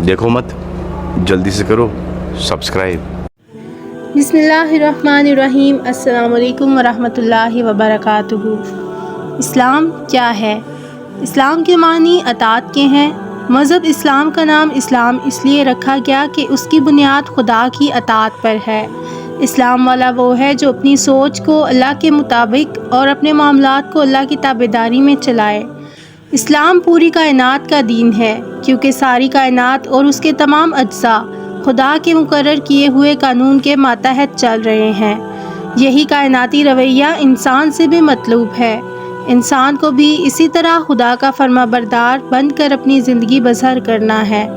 देखो मत, जल्दी से करो सब्सक्राइब। बिस्मिल्लाहिर्रहमानिर्रहीम। अस्सलाम वालेकुम वरहमतुल्लाहि वबरकातुहू। इस्लाम क्या है? इस्लाम के मानी अतात के हैं। मज़हब इस्लाम का नाम इस्लाम इसलिए रखा गया कि उसकी बुनियाद खुदा की अतात पर है। इस्लाम वाला वो है जो अपनी सोच को अल्लाह के मुताबिक और अपने मामलात को अल्लाह की ताबेदारी में चलाए। इस्लाम पूरी कायनात का दीन है, क्योंकि सारी कायनात और उसके तमाम अज्जा खुदा के मुकर्रर किए हुए कानून के मातहत चल रहे हैं। यही कायनाती रवैया इंसान से भी मतलूब है। इंसान को भी इसी तरह खुदा का फरमाबरदार बनकर अपनी ज़िंदगी बसर करना है।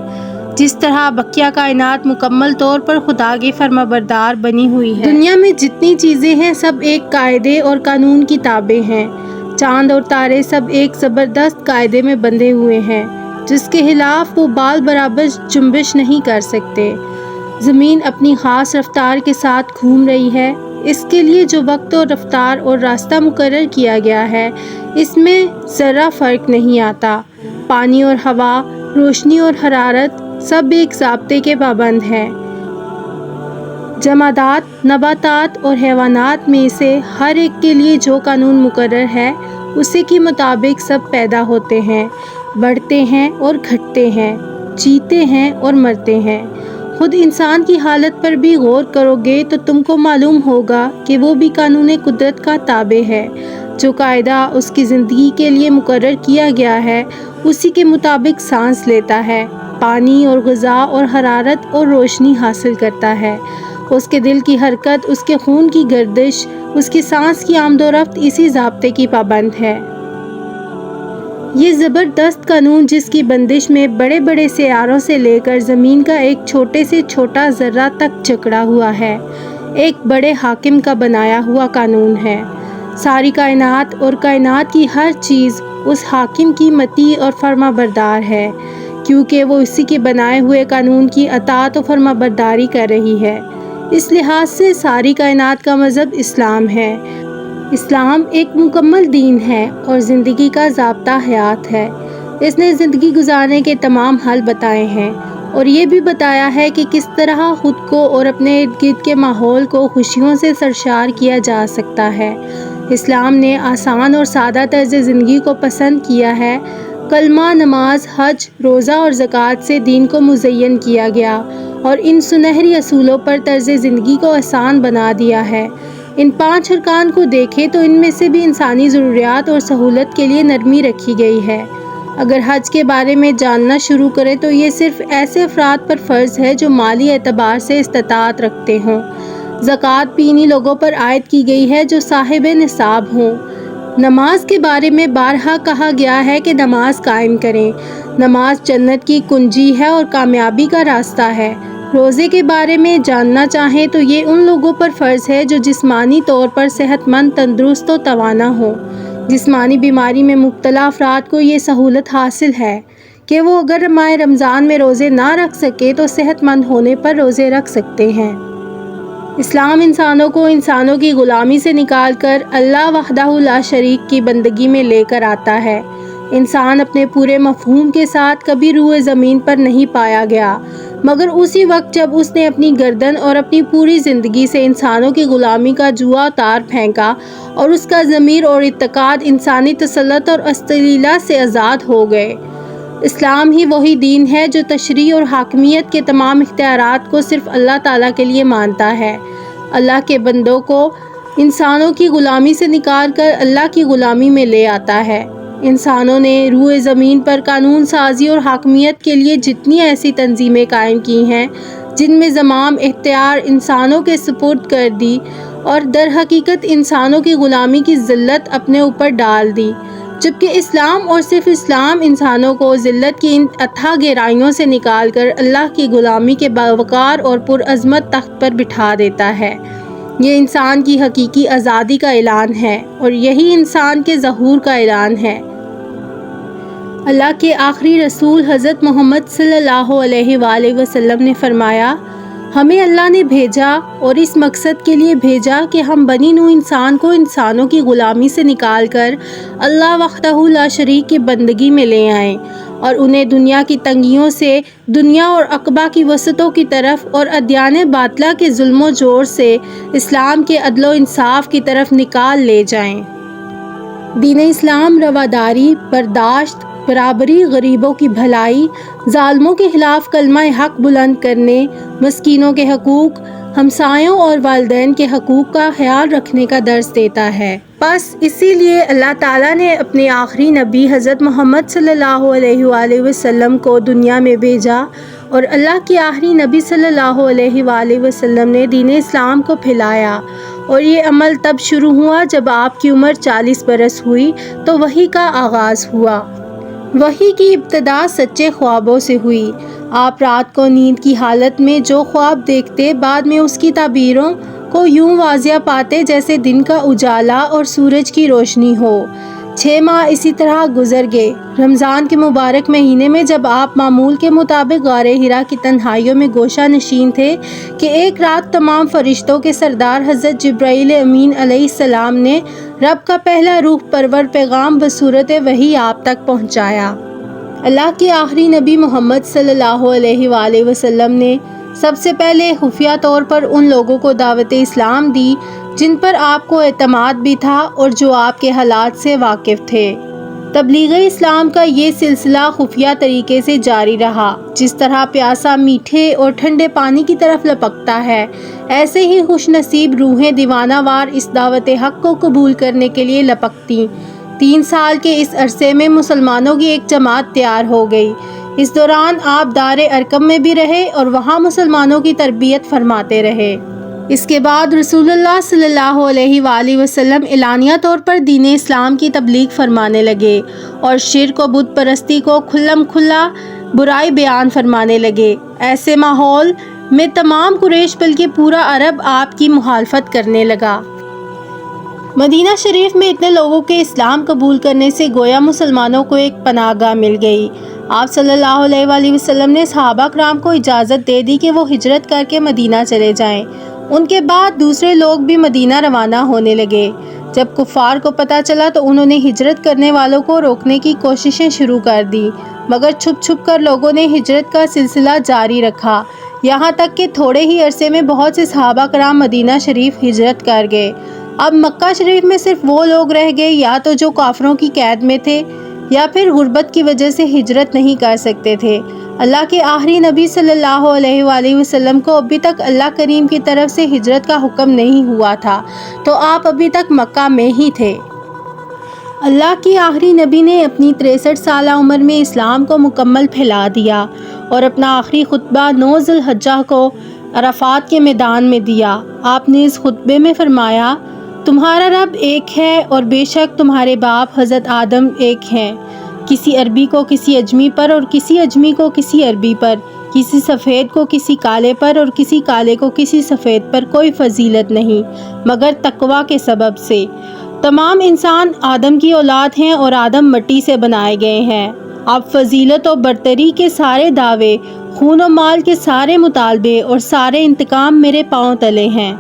जिस तरह बकिया कायनात मुकम्मल तौर पर खुदा की फरमाबरदार बनी हुई है। दुनिया में जितनी चीज़ें हैं सब एक कायदे और कानून की ताबे हैं। चाँद और तारे सब एक ज़बरदस्त कायदे में बंधे हुए हैं, जिसके खिलाफ वो बाल बराबर जुम्बिश नहीं कर सकते। ज़मीन अपनी ख़ास रफ्तार के साथ घूम रही है। इसके लिए जो वक्त और रफ्तार और रास्ता मुकर्रर किया गया है, इसमें ज़रा फ़र्क नहीं आता। पानी और हवा, रोशनी और हरारत सब एक ज़ाब्ते के पाबंद हैं। जमादात, नबातात और हैवानात में से हर एक के लिए जो कानून मुकर्रर है, उसी के मुताबिक सब पैदा होते हैं, बढ़ते हैं और घटते हैं, जीते हैं और मरते हैं। खुद इंसान की हालत पर भी गौर करोगे तो तुमको मालूम होगा कि वो भी कानून कुदरत का ताबे है। जो कायदा उसकी ज़िंदगी के लिए मुकर्रर किया गया है, उसी के मुताबिक सांस लेता है, पानी और ग़िज़ा और हरारत और रोशनी हासिल करता है। उसके दिल की हरकत, उसके खून की गर्दिश, उसकी सांस की आमदोरफ्त इसी ज़ाब्ते की पाबंद है। ये ज़बरदस्त कानून जिसकी बंदिश में बड़े बड़े सियारों से लेकर ज़मीन का एक छोटे से छोटा ज़र्रा तक जकड़ा हुआ है, एक बड़े हाकिम का बनाया हुआ कानून है। सारी कायनात और कायनात की हर चीज़ उस हाकिम की मती और फरमाबरदार है, क्योंकि वो इसी के बनाए हुए कानून की अतात और फरमाबरदारी कर रही है। इस लिहाज से सारी कायनात का मज़हब इस्लाम है। इस्लाम एक मुकम्मल दीन है और ज़िंदगी का ज़ाब्ता हयात है। इसने ज़िंदगी गुजारने के तमाम हल बताए हैं और ये भी बताया है कि किस तरह ख़ुद को और अपने इर्द गिर्द के माहौल को खुशियों से सरशार किया जा सकता है। इस्लाम ने आसान और सादा तर्ज़ ज़िंदगी को पसंद किया है। कलमा, नमाज, हज, रोज़ा और ज़कात से दीन को मुज़य्यन किया गया और इन सुनहरी असूलों पर तर्ज़ ज़िंदगी को आसान बना दिया है। इन 5 अरकान को देखें तो इनमें से भी इंसानी ज़रूरियात और सहूलत के लिए नरमी रखी गई है। अगर हज के बारे में जानना शुरू करें तो ये सिर्फ़ ऐसे अफराद पर फ़र्ज़ है जो माली एतबार से इस्तिताअत रखते हों। ज़कात भी इन्हीं लोगों पर आयद की गई है जो साहिब निसाब हों। नमाज के बारे में बारहा कहा गया है कि नमाज कायम करें। नमाज जन्नत की कुंजी है और कामयाबी का रास्ता है। रोज़े के बारे में जानना चाहें तो ये उन लोगों पर फ़र्ज़ है जो जिस्मानी तौर पर सेहतमंद, तंदुरुस्त और तवाना हो। जिस्मानी बीमारी में मुब्तला अफराद को ये सहूलत हासिल है कि वो अगर माह रमज़ान में रोज़े ना रख सके तो सेहतमंद होने पर रोज़े रख सकते हैं। इस्लाम इंसानों को इंसानों की ग़ुलामी से निकाल कर अल्लाह वहदहू ला शरीक की बंदगी में लेकर आता है। इंसान अपने पूरे मफ़हूम के साथ कभी रूए ज़मीन पर नहीं पाया गया, मगर उसी वक्त जब उसने अपनी गर्दन और अपनी पूरी ज़िंदगी से इंसानों की ग़ुलामी का जुआ तार फेंका और उसका ज़मीर और इत्तेकाद इंसानी तसल्लुत और अस्तिला से आज़ाद हो गए। इस्लाम ही वही दीन है जो तशरी और हाकमियत के तमाम इख्तियारात को सिर्फ़ अल्लाह ताला के लिए मानता है। अल्लाह के बंदों को इंसानों की ग़ुलामी से निकाल कर अल्लाह की ग़ुलामी में ले आता है। इंसानों ने रूए ज़मीन पर कानून साजी और हाकमियत के लिए जितनी ऐसी तंजीमें कायम की हैं, जिनमें ज़माम इख्तियार इंसानों के सुपुर्द कर दी और दर हकीकत इंसानों की ग़ुलामी की ज़िल्लत अपने ऊपर डाल दी, जबकि इस्लाम और सिर्फ़ इस्लाम इंसानों को ज़िल्लत की इन अथाह गहराइयों से निकाल कर अल्लाह की ग़ुलामी के बावकार और पुरअज़मत तख्त पर बिठा देता है। ये इंसान की हकीकी आज़ादी का ऐलान है और यही इंसान के ज़हूर का ऐलान है। अल्लाह के आखिरी रसूल हज़रत मोहम्मद सल्लल्लाहु अलैहि वसल्लम ने फरमाया, हमें अल्लाह ने भेजा और इस मकसद के लिए भेजा कि हम बनी नू इंसान को इंसानों की ग़ुलामी से निकाल कर अल्लाह वहदहू ला शरीक की बंदगी में ले आएं اور انہیں دنیا کی تنگیوں سے، دنیا اور عقبہ کی وسعتوں کی طرف اور ادیان باطلہ کے ظلم و جور سے اسلام کے عدل و انصاف کی طرف نکال لے جائیں۔ دین اسلام رواداری، برداشت، برابری، غریبوں کی بھلائی، ظالموں کے خلاف کلمہ حق بلند کرنے، مسکینوں کے حقوق، ہمسایوں اور والدین کے حقوق کا خیال رکھنے کا درس دیتا ہے۔ بس اسی لیے اللہ تعالیٰ نے اپنے آخری نبی حضرت محمد صلی اللہ علیہ وآلہ وسلم کو دنیا میں بھیجا، اور اللہ کے آخری نبی صلی اللہ علیہ وآلہ وسلم نے دین اسلام کو پھیلایا، اور یہ عمل تب شروع ہوا جب آپ کی عمر 40 برس ہوئی تو وحی کا آغاز ہوا۔ وحی کی ابتدا سچے خوابوں سے ہوئی۔ آپ رات کو نیند کی حالت میں جو خواب دیکھتے، بعد میں اس کی تعبیروں کو یوں واضح پاتے جیسے دن کا اجالا اور سورج کی روشنی ہو۔ 6 ماہ اسی طرح گزر گئے۔ رمضان کے مبارک مہینے میں جب آپ معمول کے مطابق غار حرا کی تنہائیوں میں گوشہ نشین تھے کہ ایک رات تمام فرشتوں کے سردار حضرت جبرائیل امین علیہ السلام نے رب کا پہلا روح پرور پیغام بصورت وحی آپ تک پہنچایا۔ اللہ کے آخری نبی محمد صلی اللہ علیہ وآلہ وسلم نے سب سے پہلے خفیہ طور پر ان لوگوں کو دعوت اسلام دی جن پر آپ کو اعتماد بھی تھا اور جو آپ کے حالات سے واقف تھے۔ تبلیغ اسلام کا یہ سلسلہ خفیہ طریقے سے جاری رہا۔ جس طرح پیاسا میٹھے اور ٹھنڈے پانی کی طرف لپکتا ہے، ایسے ہی خوش نصیب روحیں دیوانہ وار اس دعوت حق کو قبول کرنے کے لیے لپکتیں۔ 3 سال کے اس عرصے میں مسلمانوں کی ایک جماعت تیار ہو گئی۔ اس دوران آپ دار ارقم میں بھی رہے اور وہاں مسلمانوں کی تربیت فرماتے رہے۔ اس کے بعد رسول اللہ صلی اللہ علیہ وآلہ وسلم اعلانیہ طور پر دین اسلام کی تبلیغ فرمانے لگے اور شرک و بت پرستی کو کھلم کھلا برائی بیان فرمانے لگے۔ ایسے ماحول میں تمام قریش بلکہ پورا عرب آپ کی مخالفت کرنے لگا۔ مدینہ شریف میں اتنے لوگوں کے اسلام قبول کرنے سے گویا مسلمانوں کو ایک پناہ گاہ مل گئی۔ آپ صلی اللہ علیہ وآلہ وسلم نے صحابہ کرام کو اجازت دے دی کہ وہ ہجرت کر کے مدینہ چلے جائیں۔ ان کے بعد دوسرے لوگ بھی مدینہ روانہ ہونے لگے۔ جب کفار کو پتہ چلا تو انہوں نے ہجرت کرنے والوں کو روکنے کی کوششیں شروع کر دی، مگر چھپ چھپ کر لوگوں نے ہجرت کا سلسلہ جاری رکھا، یہاں تک کہ تھوڑے ہی عرصے میں بہت سے صحابہ کرام مدینہ شریف ہجرت کر گئے۔ اب مکہ شریف میں صرف وہ لوگ رہ گئے یا تو جو کافروں کی قید میں تھے یا پھر غربت کی وجہ سے ہجرت نہیں کر سکتے تھے۔ اللہ کے آخری نبی صلی اللہ علیہ وآلہ وسلم کو ابھی تک اللہ کریم کی طرف سے ہجرت کا حکم نہیں ہوا تھا، تو آپ ابھی تک مکہ میں ہی تھے۔ اللہ کے آخری نبی نے اپنی 63 سالہ عمر میں اسلام کو مکمل پھیلا دیا اور اپنا آخری خطبہ 9 ذی الحجہ کو عرفات کے میدان میں دیا۔ آپ نے اس خطبے میں فرمایا، تمہارا رب ایک ہے اور بے شک تمہارے باپ حضرت آدم ایک ہیں۔ کسی عربی کو کسی اجمی پر اور کسی اجمی کو کسی عربی پر، کسی سفید کو کسی کالے پر اور کسی کالے کو کسی سفید پر کوئی فضیلت نہیں مگر تقویٰ کے سبب سے۔ تمام انسان آدم کی اولاد ہیں اور آدم مٹی سے بنائے گئے ہیں۔ اب فضیلت و برتری کے سارے دعوے، خون و مال کے سارے مطالبے اور سارے انتقام میرے پاؤں تلے ہیں۔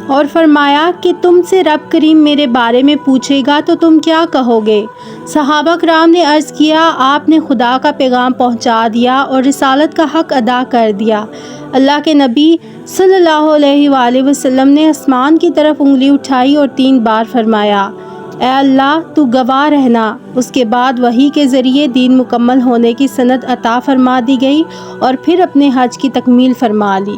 اور فرمایا کہ تم سے رب کریم میرے بارے میں پوچھے گا تو تم کیا کہو گے؟ صحابہ کرام نے عرض کیا، آپ نے خدا کا پیغام پہنچا دیا اور رسالت کا حق ادا کر دیا۔ اللہ کے نبی صلی اللہ علیہ وآلہ وسلم نے آسمان کی طرف انگلی اٹھائی اور 3 بار فرمایا، اے اللہ تو گواہ رہنا۔ اس کے بعد وحی کے ذریعے دین مکمل ہونے کی سند عطا فرما دی گئی اور پھر اپنے حج کی تکمیل فرما لی۔